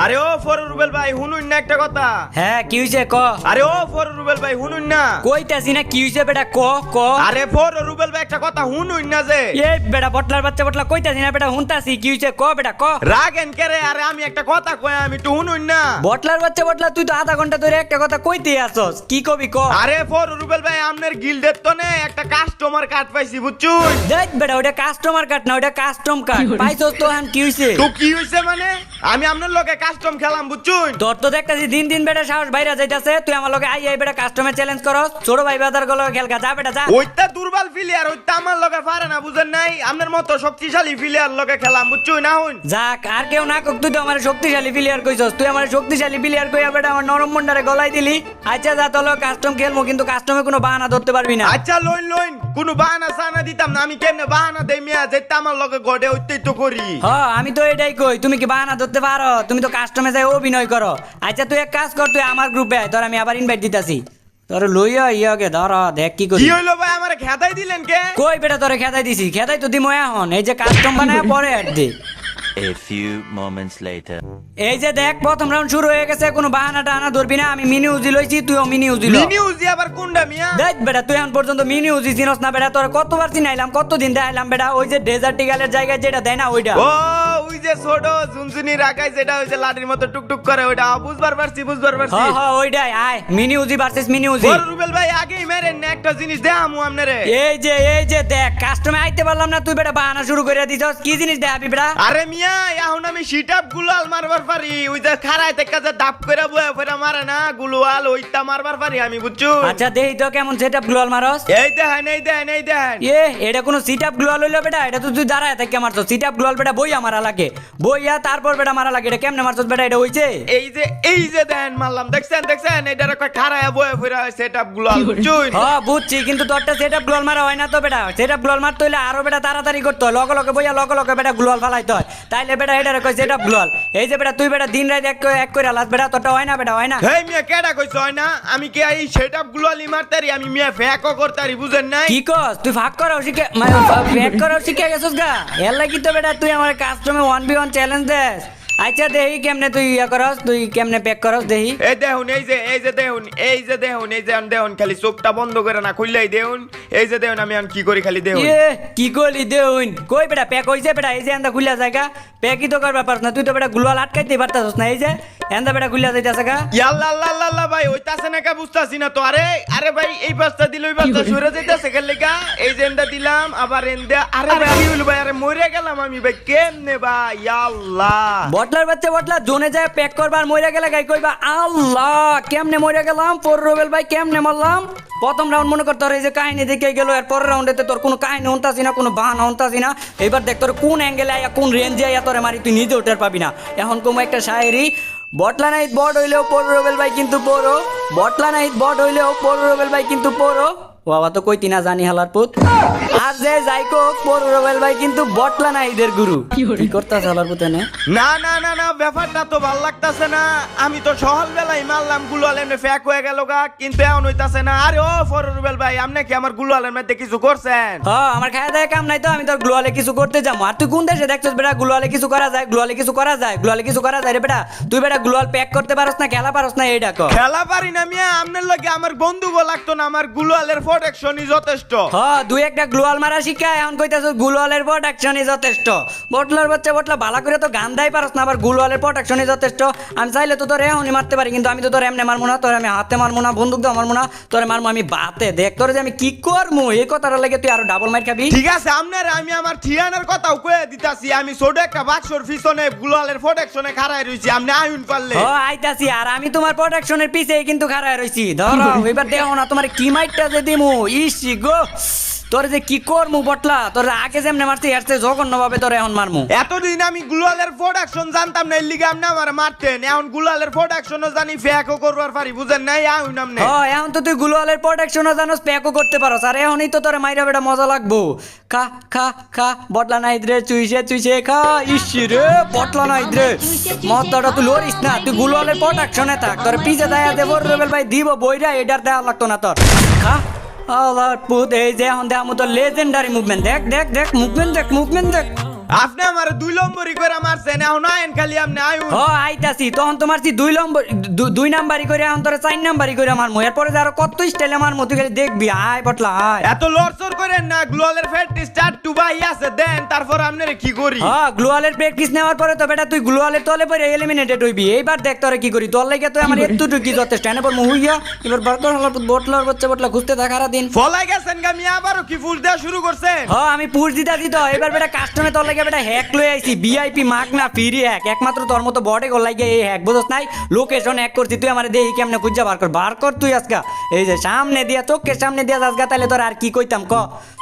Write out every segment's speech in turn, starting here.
আরে ও ফরুল রুবেল ভাই হুনুন না একটা কথা। হ্যাঁ কি হইছে ক। আরে ও ফরুল রুবেল ভাই হুনুন না। কইতাছি না কি হইছে বেটা ক ক। আরে ফরুল রুবেল ভাই একটা কথা হুনুন না যে। এই বেটা বটলার বাচ্চা বটলা কইতাছি না বেটা হুনতাছি কি হইছে ক বেটা ক। রাগেন কেরে? আরে আমি একটা কথা কই, আমি একটু হুনুন না। বটলার বাচ্চা বটলা তুই তো আধা ঘন্টা ধরে একটা কথা কইতেই আসছস, কি কবি ক। আরে ফরুল রুবেল ভাই আপনার গিল্ডের তো নে একটা কাস্টমার কার্ড পাইছি বুঝছুন। দেখ বেটা ওটা কাস্টমার কার্ড না, ওটা কাস্টম কার্ড পাইছস তো। এখন কি হইছে? তো কি হইছে মানে? আমি আপনার লগে কাস্টম খেলাম বুঝছুন। তোর তো দেখতাছি দিন দিন বেটা সাহস বাইরে যাইতাছে। তুই আমার লগে আই বেটা কাস্টমার চ্যালেঞ্জ করস। ছোট ভাই বাজার গুলো খেলকা যা বেটা যা। ওইটা দুর্বল প্লেয়ার, ওইটা আমার লগে পারে না বুঝেন নাই। আপনার মতো শক্তিশালী প্লেয়ার লগে খেলাম বুঝছুন না হুন। যাক আর কেউ না কক, তুই তো আমার শক্তিশালী প্লেয়ার কইছস। তুই আমার শক্তিশালী প্লেয়ার কইয়া বেটা আমার নরম মন্ডারে গলাই দিলি। আচ্ছা যা তোর কাস্টম খেলবো, কিন্তু কাস্টমে কোনো বাহানা ধরতে পারবি না। আচ্ছা লইন লইন, কোনো বাহানা সানা দিতাম না। আমি কেমনে বাহানা দেই মিয়া? যেটা আমার লগে গড়ে ওইটাই তো করি। হ্যাঁ আমি তো এটাই কই, তুমি কি বাহানা ধরতে পারো? তুমি তো কাস্টমে যাই অভিনয় করো। আচ্ছা তুই এক কাজ কর, তুই আমার গ্রুপে আয়, তোর আমি আবার ইনভাইট দিতাছি। তোর লইয়া ইয়াকে ধর দেখ কি করি। কি হইলো ভাই, আমারে খেদাই দিলেন কে? কই বেটা তোরে খেদাই দিছি? খেদাই তো দিমো এখন। এই যে কাস্টম বানায় পরে অ্যাড দে। A few moments later. এই যে দেখ প্রথম রাউন্ড শুরু হয়ে গেছে, কোনো বাহানা টাহানা ধরবি না। আমি মিনি উজি লইছি, তুইও মিনি উজি ল। মিনি উজি আবার কোনটা মিয়া? দেখ বেটা তুই এখন পর্যন্ত মিনি উজি চিনস না বেটা। তোর কতবার চিনাইলাম, কতদিন দেখাইলাম বেটা। ওই যে ডেজার্ট টিগালের জায়গায় যেটা দেয় না ওইটা। ও ওই যে ছোট ঝুনঝুনি রাখাই যেটা ওই যে লাঠির মতো টুকটুক করে ওইটা। বুঝবার পারছি বুঝবার পারছি। হ্যাঁ হ্যাঁ ওইটাই। আয় মিনি উজি ভার্সেস মিনি উজি। বড় রুবেল ভাই আগেই মেরেন না, একটা জিনিস দেখামু আপনারে। এই যে দেখ কাস্টমে আইতে পারলাম না, তুই বেটা বাহানা শুরু করে দিছস। কি জিনিস দেখাবি বেটা? আরে মিয়া এখন আমি সিটআপ গুলাল মারবার পারি। ওই যে খাড়ায় থেকে যে দাপ করে বয়ে ফেরা মারে না গুলাল, ওইটা মারবার পারি আমি বুঝছো। আচ্ছা দেই তো কেমন সেটআপ গ্লোয়াল মারস। এই দেখেন এই দেখেন এই দেখেন। এটা কোনো সিটআপ গ্লোয়াল হইলো বেটা? এটা তো তুই দাঁড়ায় থেকে মারছস। সিটআপ গ্লোয়াল বেটা বইয়া মারা লাগে, বইয়া তারপর বেটা মারা লাগে। এটা কেমনে মারছস বেটা? এটা হইছে এই যে দেখেন মারলাম, দেখছেন দেখছেন এটার একটা খাড়ায় বয়ে ফেরা সেটআপ গুলাল বুঝছো। হ্যাঁ বুঝছি, কিন্তু তোরটা সেটআপ গ্লোয়াল মারা হয় না তো বেটা। সেটআপ গ্লোয়াল মারতে হইলে আরো বেটা তাড়াতাড়ি করতে হয়, লগে লগে বইয়া লগে লগে বেটা গ্লোয়াল ফালাইতে হয়। তাইলে বেটা এটা কই সেটআপ গ্লোয়াল। এই যে বেটা তুই বেটা দিন রাত এক কইরা লাস বেটা, তোরটা হয় না বেটা, হয় না। হেই মিয়া কেডা কইছ হয় না? আমি কি এই সেটআপ গুলালি মারতারি? আমি মিয়া ফ্যাকও করতারি বুঝেন নাই। কি কস তুই ফাঁক করাও শিখে, মানে ফ্যাক করাও শিখে গেছস গা। এর লাগি তো বেটা তুই আমার কাস্টমে 1v1 চ্যালেঞ্জ দেস। আচ্ছা দেহি কেমনে তুই ইয়া করস, তুই কেমনে প্যাক করস দেহি। এই দেখুন এই যে দেখুন দেখুন খালি চোখটা বন্ধ করে না খুললেই দেখুন। এই যে দেখুন আমি এখন কি করি খালি দেখুন। কি করলি দেউন? কই বেটা প্যাক হইছে বেটা? এই যে এন্দা খুলিয়া জায়গা প্যাকই তো করবা পারছ না তুই তো বেটা গ্লোয়াল আটকাইতে পারতাছস না। এই যে এন্দা বেটা খুলিয়া যাইতাছে গা। ইয়াল্লা আল্লাহ আল্লাহ আল্লাহ ভাই ওইতাছে না কা বুঝতাছি না তো। আরে ভাই এই পাঁচটা দিল ওই পাঁচটা সরে যাইতাছে গেলে গা। এই যে এন্দা দিলাম আবার এন্দা। আরে ভাই কি হইল ভাই? আরে মরে গেলাম আমি ভাই কেমনে ভাই? ইয়াল্লাহ বটলার বাচ্চা বটলা জোনে যায় প্যাক করবার মইরা গেলে গাই কইবা আল্লাহ কেমনে মইরা গেলাম। পর রবেল ভাই কেমনে মারলাম? প্রথম রাউন্ড মনে করতে এই যে কাহিনী দেখে গেল, এর পরের রাউন্ডেতে তোর কোনো কাহিনী হন্তাছি না, কোনো বাহানা হন্তাছি না। এবার দেখ তোর কোন অ্যাঙ্গেলে আয়া কোন রেঞ্জে আয়া তোরে মারি তুই নিজে ওঠার পাবি না। এখন কোনো একটা শায়েরি, বটলা নাইট বট হইলেও পর রবেল ভাই কিন্তু পড়ো, বটলা নাইট বট হইলেও পর রবেল ভাই কিন্তু পড়ো। ও বাবা তো কইতি না জানি হালার পুত। আর যে যাই কোক পর রবেল ভাই কিন্তু বটলা না ঈদের গুরু। কি করতাছ হালার পুত এনে? না না না না ব্যাপারটা তো ভাল লাগতাছে না। আমি তো সকাল বেলায় মারলাম গুলাল এমনি ফ্যাক হয়ে গেল গা, কিন্তু এখন হইতাছে না। আরে ও ফররুবেল ভাই আপনি কি আমার গুলালের মধ্যে কিছু করছেন? হ্যাঁ আমার খায়া দেয় কাম নাই তো, আমি তোর গ্লোয়ালে কিছু করতে যাবো। আর তুই কোন দেশে দেখছিস বেটা গ্লোয়ালে কিছু করা যায়? গ্লোয়ালে কিছু করা যায়, গ্লোয়ালে কিছু করা যায় রে বেটা। তুই বেটা গ্লোয়াল প্যাক করতে পারস না, খেলা পারস না, এইটা কর। খেলা পারি না মিয়া, আপনার লগে আমার বন্ধুগো লাগতো না। আমার গুলালের প্রোটেকশনই যথেষ্ট। হ্যাঁ দুই একটা গ্লোয়াল মারা শিখা এখন কইতাছ গ্লোয়ালের প্রোটেকশনই যথেষ্ট। বটলার বাচ্চা বটলা ভালো করে তো গান দাই পারস না, আবার গ্লোয়ালের প্রোটেকশনই যথেষ্ট। আমি চাইলে তো তোর এখনই মারতে পারি, কিন্তু আমি তো তোর এমনি মারমু না, তোর আমি হাতে মারমু না, বন্দুক দিয়ে মারমু না, তোরে মারমু আমি বাতে। দেখ তোর যে আমি কি করমু এই কথাটা লাগে তুই আরো ডাবল মার খাবি। ঠিক আছে আপনার আমি আমার ঠিয়ানার কথাও কয়ে দিতাছি। আমি ছোট একটা বাক্সর পিছনে গুলালের প্রোটেকশনে খাড়াই রইছি, আপনি আইন পারলে। ও আইতাছি, আর আমি তোমার প্রোটেকশনের পিছেই কিন্তু খাড়ায় রইছি। ধরো এবার দেখো না তোমার কি মাইটটা যে দিমু। ইসি গো তোর যে কি করমু বটলা, তোর আগে যেমনে মারছি এর চেয়ে জঘন্য ভাবে তোর এখন মারমু। এতদিন আমি গুলালের প্রোডাকশন জানতাম না, এর লিগে আপনি আমার মারতেন। এখন গুলালের প্রোডাকশনও জানি, ফ্যাকও করবার পারি বুঝেন নাই। আইন আপনি এখন তো তুই গ্লোয়ালের প্রোটেকশনও জানোস, প্যাকও করতে পারোস। আর এখনই তো তোর মাইরা বেটা মজা লাগবো। খা খা খা বটলা নাই রে, চুইছে খা। ইসি রে বটলা নাই রে, মতটা তুই লড়িস না, তুই গ্লোয়ালের প্রোটেকশনে থাক। তোর পিছে দায়া দেব রবেল ভাই দিব বইরা, এটার দেওয়া লাগতো না তোর। খা আল্লাহর পুত। এই যে এখন দেখ তোর লেজেন্ডারি মুভমেন্ট, দেখ দেখ দেখ মুভমেন্ট দেখ মুভমেন্ট দেখ। আপনি আমার 2 নম্বরই করে মারছেন এখন আইন খালি আপনি আয়ুন হ আইতাছি তখন তোমার সি 2 নাম্বারই করে এখন তোরে 4 নাম্বারই করে আমার এরপরে যে আরো কত স্টাইলে আমার তুই খালি দেখবি আয় বটলা আয় এত লড়চড় করেন না গ্লোয়ালের ফ্যাট স্টার্ট টু বাই আছে দেন তারপর আপনারে কি করি হ্যাঁ গ্লোয়ালের প্র্যাকটিস নেওয়ার পরে তো বেটা তুই গ্লোয়ালের তলে পরে এলিমিনেটেড হইবি এইবার দেখ তোরে কি করি তোর লাগে তুই আমার এতটুকু যথেষ্ট এনে পর মুহুইয়া এবার বর্তমান হলার বটলার বটলা খুঁজতে থাকা সারা দিন ফলাই গেছেন গামি আবারও কি ফুল দেওয়া শুরু করছেন হ আমি পুশ দিতাছি তো এবার বেটা কাস্টমে তোর লাগে বেটা হ্যাক লই আইছি ভিআইপি মার্ক না ফ্রি হ্যাক একমাত্র তোর মতো বডে গোল লাগে এই হ্যাক বুঝছ নাই লোকেশন হ্যাক করছি তুই আমারে দেই কেমনে খুঁজা বার কর তুই আজকা এই যে সামনে দিয়া চোখের সামনে দিয়া আজকা তাইলে তোর আর কি কইতাম ক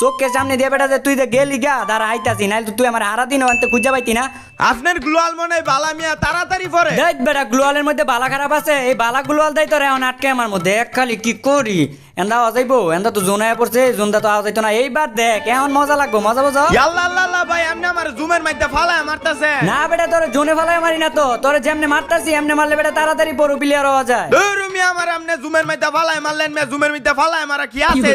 চোখের সামনে দিয়া বেটা যে তুই যে গেলি গা দাঁড়া আইতাছি নাইলে তুই আমার হারা দিন আনতে খুঁজা পাইতি না আপনার গ্লোয়াল মনে হয় বালা মিয়া তাড়াতাড়ি পরে দেখ বেটা গ্লোয়ালের মধ্যে বালা খারাপ আছে এই বালা গ্লোয়াল দেয় তোর এখন আটকে আমার মধ্যে এক খালি কি করি এন্দা আজাইবো এন্দা তো জোনায় পড়ছে জোনদা তো আজাইতো না এইবার দেখ এখন মজা লাগবো মজা বোঝো আল্লাহ আল্লাহ ভাই আপনি আমার জুমের মধ্যে ফালায় মারতাছেন না বেটা তোর জোনে ফালায় মারি না তো তোর যেমনে মারতাছি এমনে মারলে বেটা তাড়াতাড়ি পড়ো প্লেয়ার হওয়া যায় দূর মিয়া আমার আপনি জুমের মধ্যে ফালায় মারলেন মিয়া জুমের মধ্যে ফালায় মারা কি আছে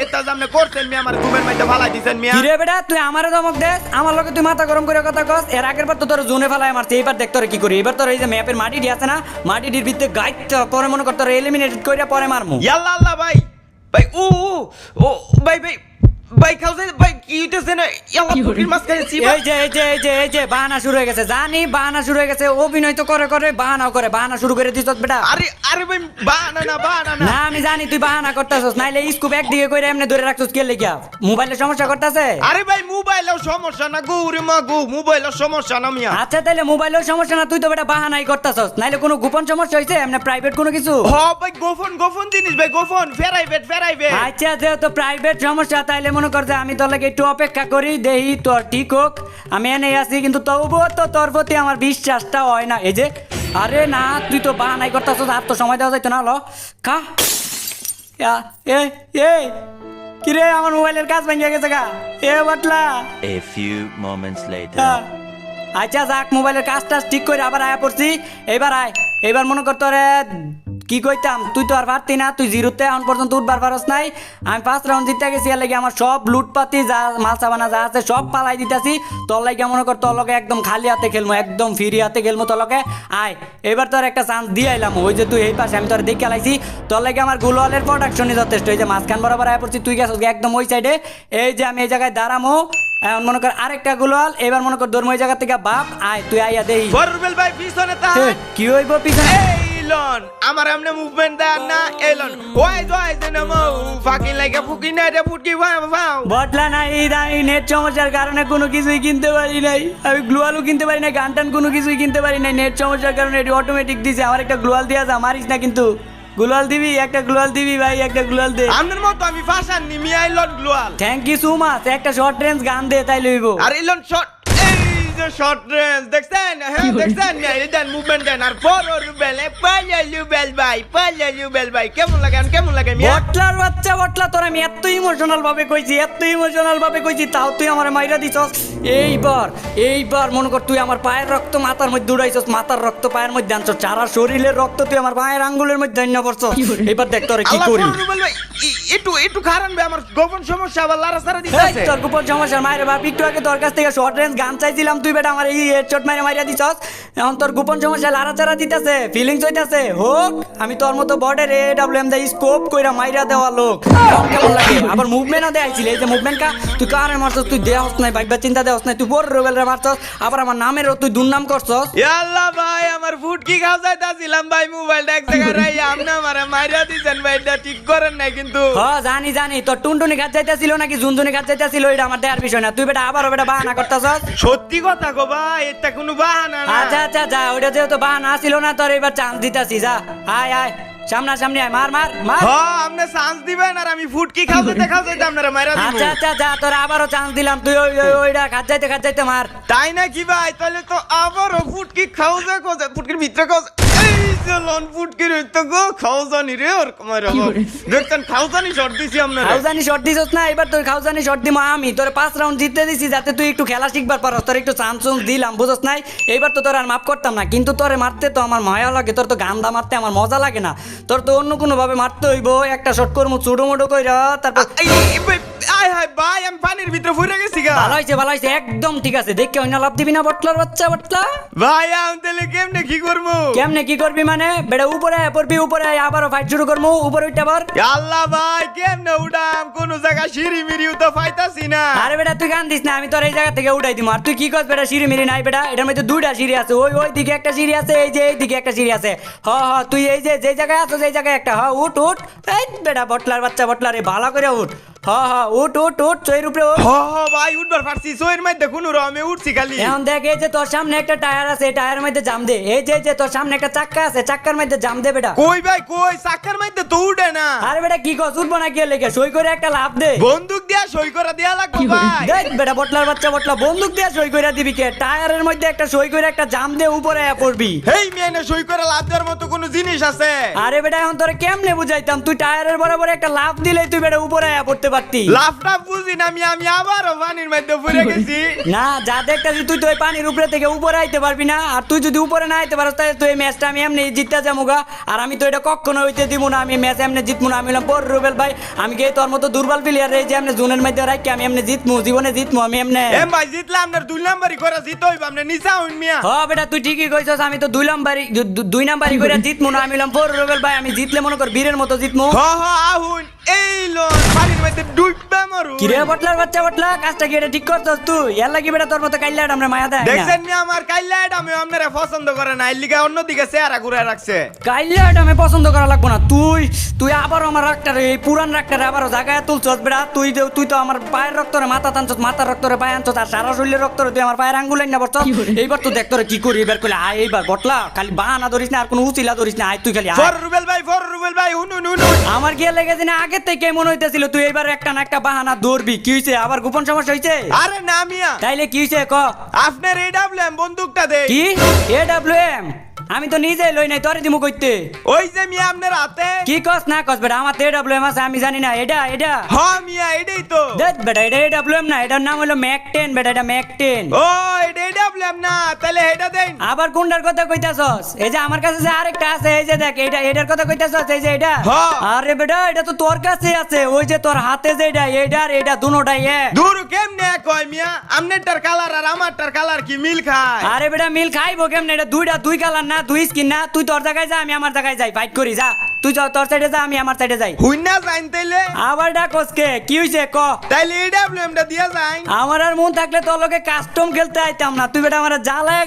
এটা যে আপনি করছেন মিয়া আমার জুমের মধ্যে ফালায় দিছেন মিয়া কিরে বেটা তুই আমারে ধমক দেস আমার লগে তুই মাথা গরম করে কথা কস এর আগের বার তো তোর জোনে ফালায় মারছে এইবার দেখ তোর কি করি এবার তোর এই যে ম্যাপের মাটিটি আছে না মাটিটির ভিতরে গাইড পরে মনে কর তোর এলিমিনেটেড কইরা পরে মারমু আল্লাহ আল্লাহ ভাই ভাই ও ভাই ভাই ভাই খাওছে ভাই কি হইতেছে না আল্লাহ পুকির মাছ খাইছি এই যে বাহানা শুরু হয়ে গেছে জানি বাহানা শুরু হয়ে গেছে অভিনয় তো করে বাহানা শুরু করে দিছস বেটা আরে আরে ভাই বাহানা না না আমি জানি তুই বাহানা করতেছস নাইলে স্কুপ একদিকে কইরা এমনি ধরে রাখছস কে লাগিয়া মোবাইলে সমস্যা করতেছে আরে ভাই মোবাইলেও সমস্যা না গো রে মা গো মোবাইলেও সমস্যা না মিয়া আচ্ছা তাইলে মোবাইলের সমস্যা না তুই তো বেটা বাহানাই করতেছস নাইলে কোনো গোপন সমস্যা হইছে এমনি প্রাইভেট কোনো কিছু হ ভাই গোফন জিনিস ভাই গোফন ফেরাইবেট আচ্ছা যেহেতু প্রাইভেট সমস্যা তাইলে মনে কর যে আমি তোর লাগে একটু অপেক্ষা করি দেহি তোর ঠিক হোক আমি এনে আছি কিন্তু তবুও তো তোর প্রতি আমার বিশ্বাসটা হয় না এই যে আরে না তুই তো বাহানাই করতেছস আর তো সময় দেওয়া যাইতো না লো কা এ কিরে আমার মোবাইলের কাজ ভেঙে গেছে গা এ Batla A few moments later. আচ্ছা যাক মোবাইলের কাজ টাজ ঠিক করে আবার আয়া পড়ছি এবার আয় এবার মনে কর তোরে কি কইতাম তুই তো আর পারতি না তুই জিরোতে এখন পর্যন্ত উঠবার পারস নাই আমি 5 রাউন্ড জিতে গেছি এর লাগে আমার সব লুটপাতি যা মাল সাবানা যা আছে সব পালাই দিতেছি তোর লাগে মনে কর তোর লগে একদম খালি হাতে খেলবো একদম ফ্রি হাতে খেলবো তোর লগে আয় এবার তোর একটা চান্স দিয়ে আইলাম ওই যে তুই এই পাশে আমি তোর দেখে আলাইছি তোর লাগে আমার গুলোয়ালের প্রোডাকশনই যথেষ্ট এই যে মাঝখান বরাবর আয় পড়ছি তুই গেছিস একদম ওই সাইডে এই যে আমি এই জায়গায় দাঁড়ামো এখন মনে কর আরেকটা গুলোয়াল এবার মনে কর ধর্ম ওই জায়গা থেকে বাপ আয় তুই আইয়া দেই ফরবেল ভাই পিছনে তা কি হইব পিছনে এইলন আমার আমনে মুভমেন্ট দেন না এইলন ওই যে না ফাকিং লাইকা ফুকি না এটা ফুটকি ভাও বটলা নাই এই নেট সমস্যার কারণে কোনো কিছুই কিনতে পারি নাই আমি গ্লোয়ালও কিনতে পারি না গানটান কোনো কিছুই কিনতে পারি নাই নেট সমস্যার কারণে এটি অটোমেটিক দিছে আমার একটা গ্লোয়াল দিয়া যা মারিস না কিন্তু গ্লোয়াল দিবি একটা গ্লোয়াল দিবি ভাই একটা গ্লোয়াল দে আমনের মতো আমি fashion Nimi আইলন গ্লোয়াল thank you so much একটা শর্ট রেঞ্জ গান দে তাই লইব আর এইলন শট এই যে শর্ট রেঞ্জ দেখছেন হ্যাঁ দেখছেন না এটা মুভমেন্ট দেন আর ফরবেল পাইলু ভাই কেমন লাগে মিয়া বটলার বাচ্চা বটলা তোর আমি এত ইমোশনাল ভাবে কইছি তাও তুই আমার মাইরা দিছস এইবার মনে কর তুই আমার পায়ের রক্ত মাথার মধ্যে উড়াইছস মাথার রক্ত পায়ের মধ্যে আনছস সারা শরীরের রক্ত তুই আমার পায়ের আঙ্গুলের মধ্যে আইনা পড়ছস এবার দেখ তোরে কি করি ফরবেল ভাই একটু খারান ভাই আমার গোপন সমস্যা আবার লারাসারা দিতেছে তোর গোপন সমস্যা মায়ের বাপ একটু আগে তোর কাছ থেকে শর্ট রেঞ্জ গান চাইছিলাম তুই বেটা আমার এই হেডশট মাইরা দিছস এখন তোর গোপন সমস্যা লারাচারা দিতেছে ফিলিংস হইতাছে হোক আমি তোর মতো বর্ডার এডব্লিউএম দা স্কোপ কইরা মাইরা দেওয়া লোক কেমন লাগে আবার মুভমেন্টও দেখাইছিল এই যে মুভমেন্ট কা তুই কারে মারছস তুই দেহস নাই ভাইবা চিন্তা দেহস নাই তুই বড় রবেল রে মারছস আবার আমার নামেরও তুই দুর্নাম করছস আল্লাহ ভাই আমার ফুটকি খাও যাইতাছিলাম ভাই মোবাইলটা এক জায়গায় রাই আপনি আমারে মাইরা দিছেন ভাই এটা ঠিক করেন নাই কিন্তু হ্যাঁ জানি তোর টুনটুনি ঘাট যাইতাছিল নাকি জুনজুনি ঘাট যাইতাছিল এটা আমার দেয়ার বিষয় না তুই বেটা আবারও বেটা বাহানা করতাছস সত্যি কথা গো ভাই এটা কোনো বাহানা না আচ্ছা যা ওইটা যেহেতু বাহানা ছিল না তোর এবার চান্স দিতাছি যা আয় সামনাসামনি আয় মার হ্যাঁ আপনি চান্স দিবেন আর আমি ফুটকি খাও যাইতে আপনারা মাইরা দিব আচ্ছা যা তোর আবারও চান্স দিলাম তুই ওইটা খাত যাইতে মার তাই না কি ভাই তাহলে তো আবারও ফুটকি খাও যায় ফুটকির ভিতরে খাও এই যে লন ফুটকির হইতো গো খাও জানি রে আর মাইরা দেখছেন খাও জানি শর্ট দিছি আপনারা খাউজানি শর্ট দিছস না এবার তোর খাউজানি শর্ট দিমা আমি তোর 5 রাউন্ড জিততে দিছি যাতে তুই একটু খেলা শিখবার পারস তোর একটু চান্স দিলাম বুঝছস নাই এইবার তো তোর আর মাফ করতাম না কিন্তু তোরে মারতে তো আমার মায়া লাগে তোর তো গান্দা মারতে আমার মজা লাগে না তোর তো অন্য কোনো ভাবে মারতে হইব একটা শর্ট করমু চুডো মোডো কইরা তারপর হাই হাই ভাই আমি পানির ভিতরে পড়ে গেছি গা ভালো হয়েছে একদম ঠিক আছে দেখে অন্য লাভ দিবি না বটলার বাচ্চা বটলা ভাই আমি তাহলে কেমনে কি করবো কেমনে কি করবি মানে বেটা উপরে আয় পড়বি উপরে আয় আবারও ফাইট শুরু করবো উপরে উঠতে আবার আল্লাহ ভাই কেমনে উঠাম কোন জায়গা সিঁড়ি মিরিও তো পাইতাছি না আরে বেটা তুই গান দিস না আমি তোর এই জায়গা থেকে উঠাই দিব আর তুই কি করছ বেটা সিঁড়ি মিরি নাই বেটা এটার মধ্যে দুইটা সিঁড়ি আছে ওই দিকে একটা সিঁড়ি আছে এই যে এই দিকে একটা সিঁড়ি আছে তুই এই যে যে জায়গায় আছো সেই জায়গায় একটা উঠ এই বেটা বটলার বাচ্চা বটলার এই ভালো করে উঠ উঠ চইর উপরে উঠ ভাই উঠবার পারছি সইয়ের মধ্যে কোনো রমে উঠছি খালি এখন দেখ এই যে তোর সামনে একটা টায়ার আছে টায়ারের মধ্যে জাম দে এই যে তোর সামনে একটা চাক্কা আছে চাক্কার মধ্যে জাম দে বেটা কই ভাই কই চাকার মধ্যে তো উঠে না আরে বেটা কি কস উঠবো না কি লেগে সই করে একটা লাভ দে বন্দুক দিয়া সই করে দেয়া লাগবে ভাই দেখ বেটা বটলার বাচ্চা বটলা বন্দুক দিয়ে সই করে দিবি কে টায়ারের মধ্যে একটা সই করে একটা জাম দে উপরে পড়বি এই মেয়ে সই করে লাভ দেওয়ার মতো কোনো জিনিস আছে আরে বেটা এখন তোরে কেমনে বুঝাইতাম তুই টায়ারের বরাবর একটা লাভ দিলে তুই বেটা উপরে পড়তে পারতি লাভটা বুঝি না আমি আবারও পানির মধ্যে পড়ে গেছি না যা দেখতাছি তুই তো ওই পানির উপরে থেকে উপরে আইতে পারবি না আর তুই যদি উপরে না আইতে পারস তাহলে তুই এই ম্যাচটা আমি এমনি জিততে যাবো গা আর আমি তো এটা কখনো হইতে দিব না আমি ম্যাচ এমনি জিতবো না আমি হলাম পর রুবেল ভাই আমি কি তোর মতো দুর্বল প্লেয়ার রে যে এমনি জোনের মধ্যে রাখি আমি এমনি জিতমু জীবনে জিতমু আমি এমনি এম ভাই জিতলাম আপনার 2 নাম্বারই করে জিত হইব আপনি নিচা হইন মিয়া বেটা তুই ঠিকই কইছস আমি তো দুই নাম্বারই করে জিতমু না আমি হলাম পর রুবেল ভাই আমি জিতলে মনে কর বীরের মতো জিতমু আহুন এই লো পানির মধ্যে ডুববা মারু কিরে বটলার বাচ্চা বটলা কাজটা কি এটা ঠিক করছস তুই এর লাগি বেটা তোর মতো কাইল্লাট আমরা মায়া দেয় না দেখছেন নি আমার কাইলাইট আমি আপনারা পছন্দ করে না এর লিগা অন্যদিকে চেহারা ঘুরায় রাখছে কাইল্লাট আমি পছন্দ করা লাগবো না তুই আবার আমার রাগটারে এই পুরান রাগটারে আবারও জায়গায় তুলছস বেটা তুই তো আমার পায়ের রক্তরে মাথা টানছস মাথার রক্তরে পায়ে আনছস আর সারা শরীরের রক্তরে তুই আমার পায়ের আঙ্গুল না বসছস এইবার তো দেখ তোরে কি করি এবার কইলে আয় এইবার বটলা খালি বাহানা ধরিস না আর কোনো উচিলা ধরিস না আয় তুই খালি আয় ফর রুবেল ভাই হুনুন আমার কি লেগেছে না আগে থেকে মনে হইতেছিল তুই এইবার একটা না একটা বাহানা ধরবি কি হইছে আবার গোপন সমস্যা হইছে আরে না মিয়া তাইলে কি হইছে ক আপনার এডব্লিউএম বন্দুকটা দে কি এডব্লিউএম আমি তো নিজে লই নাই তোরে দিমু কইতে ওই যে মিয়া আপনার হাতে কি কস না কস বেটা আমার এডব্লিউএম আছে আমি জানি না এটা হ্যাঁ মিয়া এটাই তো দেখ বেটা এটা এডব্লিউএম না এটার নাম হলো ম্যাক 10 বেটা এটা ম্যাক 10 ও এটা এডব্লিউএম না তাহলে এটা দেন আবার কোনটার কথা কইতাছস এই যে আমার কাছে যে আরেকটা আছে এই যে দেখ এটার কথা কইতাছস এই যে এটা হ্যাঁ। আরে বেটা এটা তো তোর কাছে আছে ওই যে তোর হাতে যে এটা দুনোটাই দূর কেমনে কয় মিয়া আমনেরটার কালার আর আমারটার কালার কি মিল খায় আরে বেটা মিল খাইবো কেমনে এটা দুই কালার না দুই স্কিন না তুই তোর জায়গায় যা আমি আমার জায়গায় যাই ফাইট করি যা তুই তোর সাইডে যা আমি আমার সাইডে যাই হুই না জানতেলে আবার ডাকসকে কি হইছে ক তাইলে এডব্লিউএমটা দিয়া যাই আমার আর মন থাকলে তোর লগে কাস্টম খেলতে আইতাম না তুই বেটা আমার জ্বালায়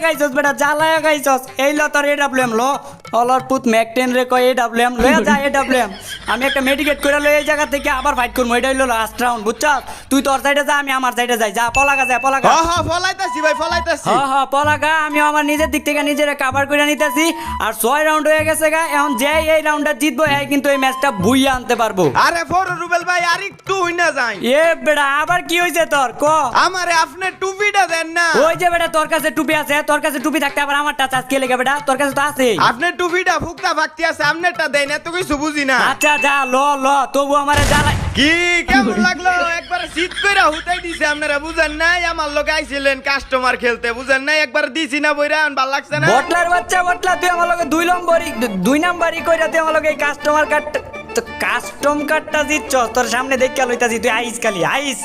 গাইছস এই ল তোর এডব্লিউএম লো অলর পুত ম্যাক 10 রে কয় এডব্লিউএম লয়া যা এডব্লিউএম আমি একটা মেডিকেট করে লই এই জায়গা থেকে আবার ফাইট করব এটা হইলো লাস্ট রাউন্ড বুঝছস তুই তোর সাইডে যা আমি আমার সাইডে যাই যা পলাগা হ্যাঁ ফলাইতাছি ভাই ফলাইতাছি পলাগা আমি আমার নিজের দিক থেকে নিজেরে কভার করে নিতেছি আর 6 রাউন্ড হয়ে গেছে গা এখন যে এই রাউন্ডটা জিতবো এই কিন্তু এই ম্যাচটা বুইয়া আনতে পারবো আরে ফর রুবেল ভাই আর একটু হই না যাই এ বেটা আবার কি হইছে তোর ক আমারে আপনি টুপিটা দেন না ওই যে বেটা তোর কাছে টুপি আছে তোর কাছে টুপি থাকতে আবার আমারটা চাষ কে লেগে বেটা তোর কাছে তো আছে আপনার টুপিটা ফুকতা ফাকতি আছে আমনেরটা দেন এত কিছু বুঝি না আচ্ছা যা ল তবু আমারে জ্বালা কি কেমন লাগলো একবার শীত কইরা হুতাই দিছে আপনারা বুঝেন নাই আমার লোক আইছিলেন কাস্টমার খেলতে বুঝেন নাই একবার দিছি না বইরা ভাল লাগছে না বটলার বাচ্চা বটলা তুই আমার লগে দুই নাম্বারই কইরা তুই আমার লগে এই কাস্টম কার্ডটা জিতছ তোর সামনে দেখ লইতাছি তুই আইস খালি আইস